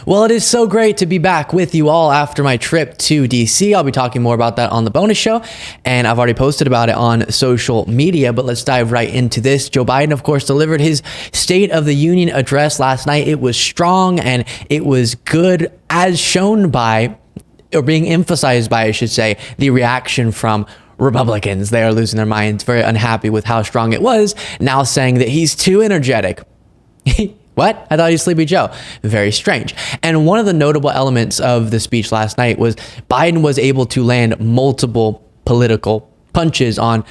Well, it is so great to be back with you all after my trip to DC. I'll be talking more about that on the bonus show, and I've already posted about it on social media, but let's dive right into this. Joe Biden, of course, delivered his State of the Union address last night. It was strong and it was good, as shown by, or being emphasized by, I should say, the reaction from Republicans. They are losing their minds, very unhappy with how strong it was, now saying that he's too energetic. What? I thought he's Sleepy Joe. Very strange. And one of the notable elements of the speech last night was Biden was able to land multiple political punches on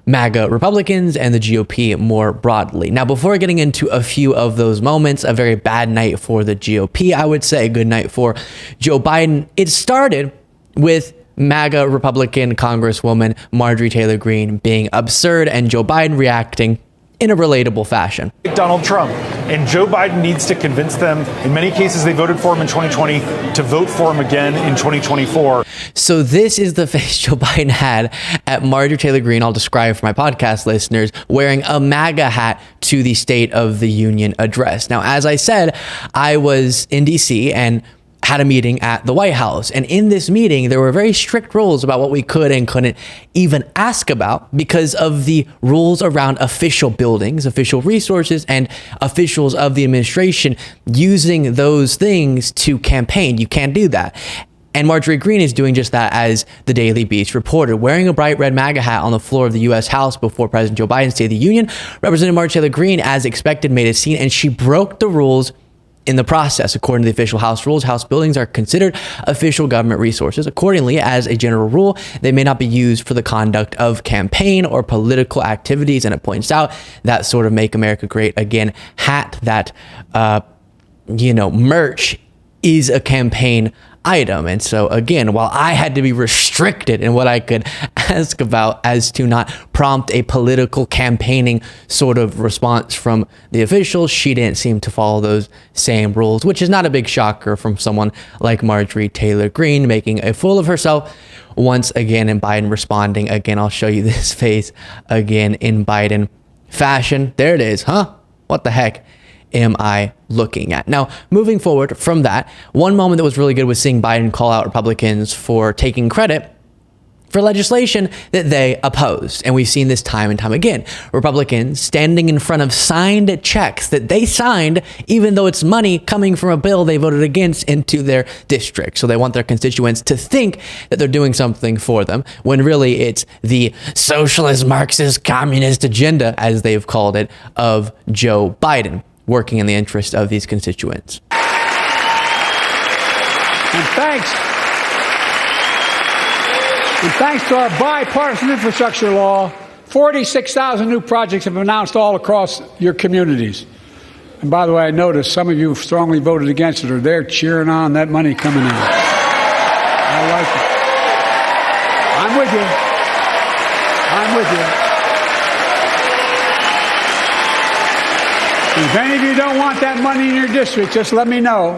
MAGA Republicans and the GOP more broadly. Now, before getting into a few of those moments, a very bad night for the GOP, I would say a good night for Joe Biden. It started with MAGA Republican Congresswoman Marjorie Taylor Greene being absurd and Joe Biden reacting in a relatable fashion. Donald Trump, and Joe Biden needs to convince them, in many cases they voted for him in 2020, to vote for him again in 2024. So this is the face Joe Biden had at Marjorie Taylor Greene, I'll describe for my podcast listeners, wearing a MAGA hat to the State of the Union address. Now, as I said, I was in DC and had a meeting at the White House. And in this meeting, there were very strict rules about what we could and couldn't even ask about because of the rules around official buildings, official resources, and officials of the administration using those things to campaign. You can't do that. And Marjorie Greene is doing just that as the Daily Beast reported, wearing a bright red MAGA hat on the floor of the U.S. House before President Joe Biden's State of the Union. Representative Marjorie Taylor Greene, as expected, made a scene, and she broke the rules in the process. According to the official House rules, House buildings are considered official government resources. Accordingly, as a general rule, they may not be used for the conduct of campaign or political activities. And it points out that sort of Make America Great Again hat, that, merch is a campaign item. And so again, while I had to be restricted in what I could ask about as to not prompt a political campaigning sort of response from the officials, she didn't seem to follow those same rules, which is not a big shocker from someone like Marjorie Taylor Greene, making a fool of herself once again, and Biden responding again. I'll show you this face again in Biden fashion. There it is, huh? What the heck am I looking at? Now, moving forward from that, one moment that was really good was seeing Biden call out Republicans for taking credit for legislation that they opposed. And we've seen this time and time again. Republicans standing in front of signed checks that they signed, even though it's money coming from a bill they voted against, into their district. So they want their constituents to think that they're doing something for them, when really it's the socialist, Marxist, communist agenda, as they've called it, of Joe Biden, working in the interest of these constituents. And thanks to our bipartisan infrastructure law, 46,000 new projects have been announced all across your communities. And by the way, I noticed some of you strongly voted against it, or they're cheering on that money coming in. I like it. I'm with you. I'm with you. If any of you don't want that money in your district, just let me know.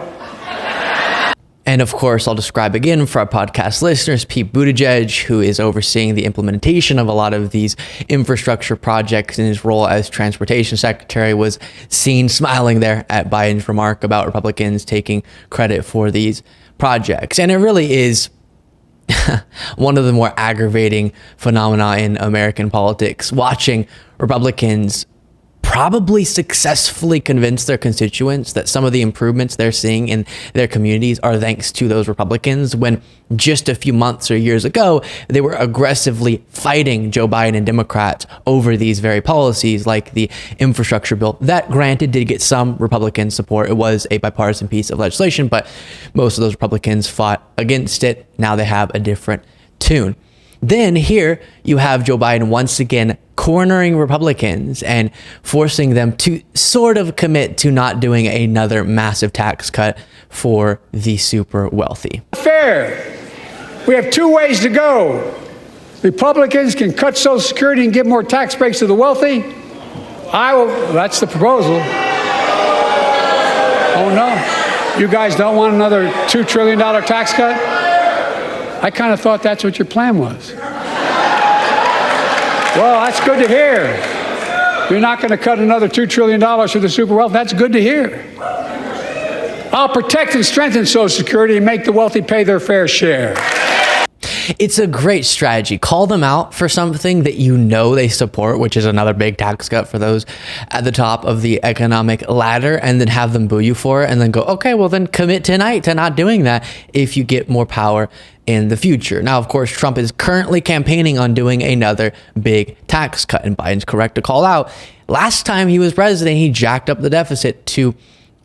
And of course, I'll describe again for our podcast listeners, Pete Buttigieg, who is overseeing the implementation of a lot of these infrastructure projects in his role as transportation secretary, was seen smiling there at Biden's remark about Republicans taking credit for these projects. And it really is one of the more aggravating phenomena in American politics, watching Republicans probably successfully convince their constituents that some of the improvements they're seeing in their communities are thanks to those Republicans, when just a few months or years ago, they were aggressively fighting Joe Biden and Democrats over these very policies, like the infrastructure bill that, granted, did get some Republican support. It was a bipartisan piece of legislation, but most of those Republicans fought against it. Now they have a different tune. Then here you have Joe Biden once again cornering Republicans and forcing them to sort of commit to not doing another massive tax cut for the super wealthy. Fair. We have two ways to go. Republicans can cut Social Security and give more tax breaks to the wealthy. That's the proposal. Oh no, you guys don't want another $2 trillion tax cut? I kind of thought that's what your plan was. Well, that's good to hear. You're not going to cut another $2 trillion to the super wealth. That's good to hear. I'll protect and strengthen Social Security and make the wealthy pay their fair share. It's a great strategy. Call them out for something that you know they support, which is another big tax cut for those at the top of the economic ladder, and then have them boo you for it, and then go, okay, well then commit tonight to not doing that if you get more power in the future. Now, of course, Trump is currently campaigning on doing another big tax cut, and Biden's correct to call out. Last time he was president, he jacked up the deficit to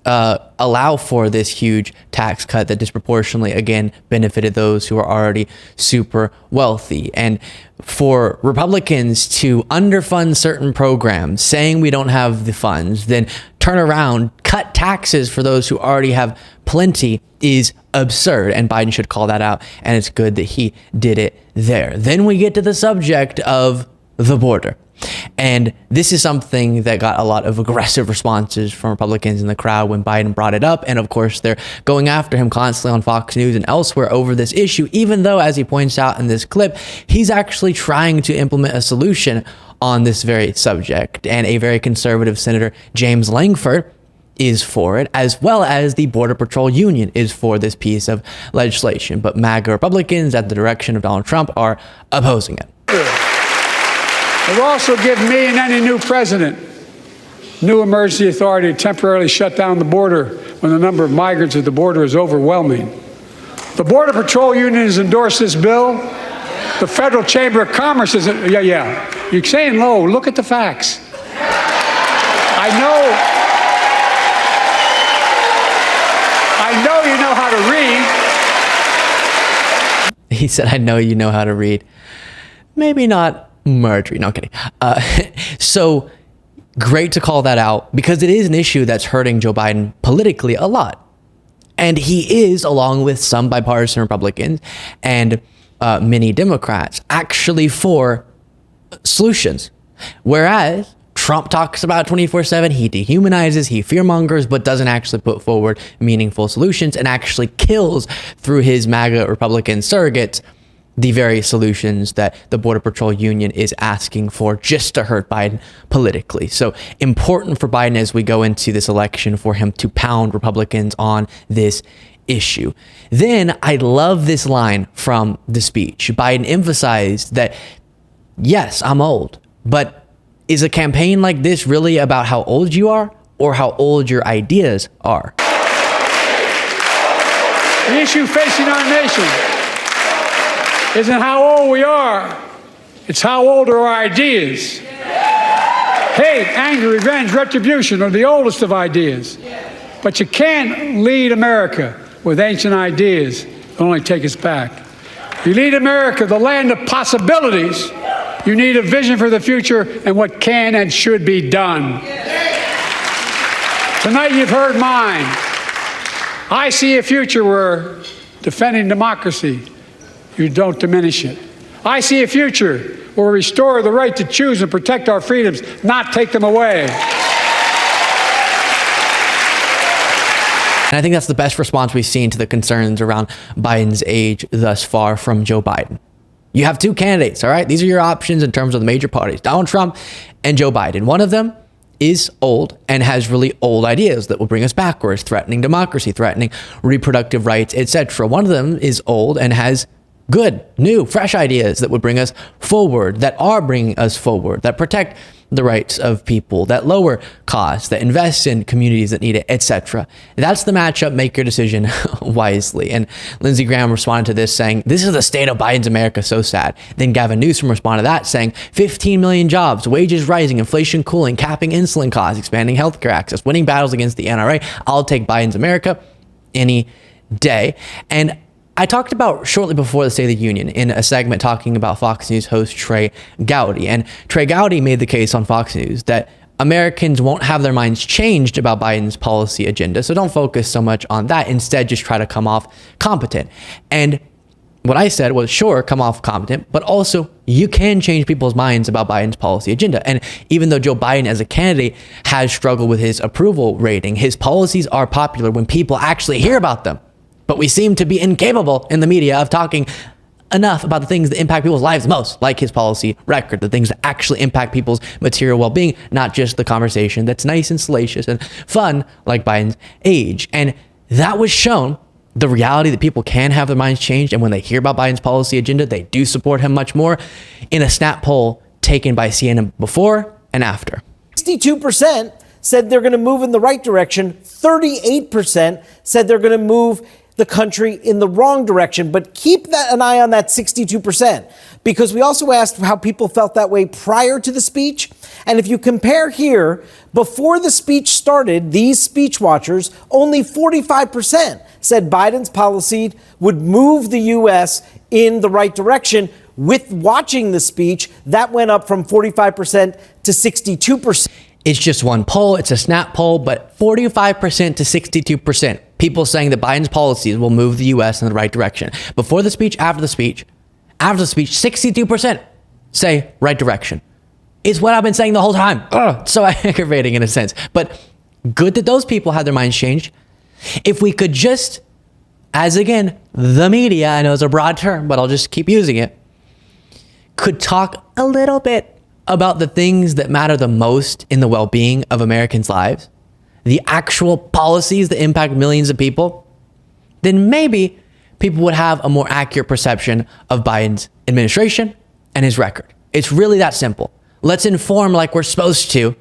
allow for this huge tax cut that disproportionately, again, benefited those who are already super wealthy. And for Republicans to underfund certain programs, saying we don't have the funds, then turn around, cut taxes for those who already have plenty, is absurd. And Biden should call that out. And it's good that he did it there. Then we get to the subject of the border. And this is something that got a lot of aggressive responses from Republicans in the crowd when Biden brought it up. And of course, they're going after him constantly on Fox News and elsewhere over this issue, even though, as he points out in this clip, he's actually trying to implement a solution on this very subject. And a very conservative Senator, James Langford, is for it, as well as the Border Patrol Union is for this piece of legislation. But MAGA Republicans, at the direction of Donald Trump, are opposing it. It will also give me and any new president new emergency authority to temporarily shut down the border when the number of migrants at the border is overwhelming. The Border Patrol Union has endorsed this bill. The Federal Chamber of Commerce is, yeah. You're saying low. Look at the facts. I know you know how to read. He said, I know you know how to read. Maybe not Marjorie. No, I'm kidding. So great to call that out, because it is an issue that's hurting Joe Biden politically a lot. And he is, along with some bipartisan Republicans and many Democrats, actually for solutions. Whereas Trump talks about 24/7, he dehumanizes, he fearmongers, but doesn't actually put forward meaningful solutions, and actually kills, through his MAGA Republican surrogates, the very solutions that the Border Patrol Union is asking for, just to hurt Biden politically. So important for Biden as we go into this election for him to pound Republicans on this issue. Then I love this line from the speech. Biden emphasized that, yes, I'm old, but is a campaign like this really about how old you are or how old your ideas are? The issue facing our nation isn't how old we are, it's how old are our ideas. Hate, anger, revenge, retribution are the oldest of ideas. But you can't lead America with ancient ideas that only take us back. You lead America, the land of possibilities. You need a vision for the future and what can and should be done. Tonight you've heard mine. I see a future where defending democracy, you don't diminish it. I see a future where we restore the right to choose and protect our freedoms, not take them away. And I think that's the best response we've seen to the concerns around Biden's age thus far from Joe Biden. You have two candidates, all right? These are your options in terms of the major parties, Donald Trump and Joe Biden. One of them is old and has really old ideas that will bring us backwards, threatening democracy, threatening reproductive rights, etc. One of them is old and has good, new, fresh ideas that would bring us forward, that are bringing us forward, that protect the rights of people, that lower costs, that invest in communities that need it, etc. That's the matchup. Make your decision wisely. And Lindsey Graham responded to this saying, this is the state of Biden's America, so sad. Then Gavin Newsom responded to that saying, 15 million jobs, wages rising, inflation cooling, capping insulin costs, expanding healthcare access, winning battles against the NRA. I'll take Biden's America any day. And I talked about shortly before the State of the Union in a segment talking about Fox News host Trey Gowdy. And Trey Gowdy made the case on Fox News that Americans won't have their minds changed about Biden's policy agenda. So don't focus so much on that. Instead, just try to come off competent. And what I said was, sure, come off competent, but also you can change people's minds about Biden's policy agenda. And even though Joe Biden as a candidate has struggled with his approval rating, his policies are popular when people actually hear about them. But we seem to be incapable in the media of talking enough about the things that impact people's lives most, like his policy record, the things that actually impact people's material well-being, not just the conversation that's nice and salacious and fun, like Biden's age. And that was shown the reality that people can have their minds changed. And when they hear about Biden's policy agenda, they do support him much more in a snap poll taken by CNN before and after. 62% said they're going to move in the right direction. 38% said they're going to move the country in the wrong direction. But keep an eye on that 62%, because we also asked how people felt that way prior to the speech. And if you compare here, before the speech started, these speech watchers, only 45% said Biden's policy would move the U.S. in the right direction. With watching the speech, that went up from 45% to 62%. It's just one poll. It's a snap poll, but 45% to 62%. People saying that Biden's policies will move the U.S. in the right direction. Before the speech, after the speech. After the speech, 62% say right direction. It's what I've been saying the whole time. So aggravating in a sense. But good that those people had their minds changed. If we could just, as again, the media, I know it's a broad term, but I'll just keep using it, could talk a little bit about the things that matter the most in the well-being of Americans' lives, the actual policies that impact millions of people, then maybe people would have a more accurate perception of Biden's administration and his record. It's really that simple. Let's inform like we're supposed to,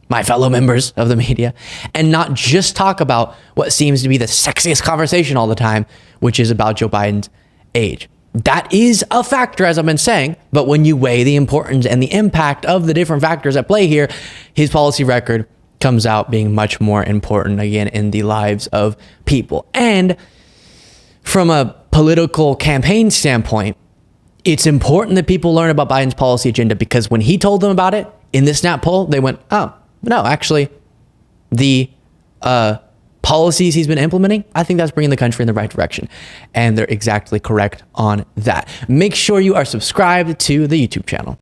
my fellow members of the media, and not just talk about what seems to be the sexiest conversation all the time, which is about Joe Biden's age. That is a factor, as I've been saying, but when you weigh the importance and the impact of the different factors at play here, his policy record comes out being much more important, again, in the lives of people. And from a political campaign standpoint, it's important that people learn about Biden's policy agenda, because when he told them about it in this snap poll, they went, oh, no, actually, the policies he's been implementing, I think that's bringing the country in the right direction. And they're exactly correct on that. Make sure you are subscribed to the YouTube channel.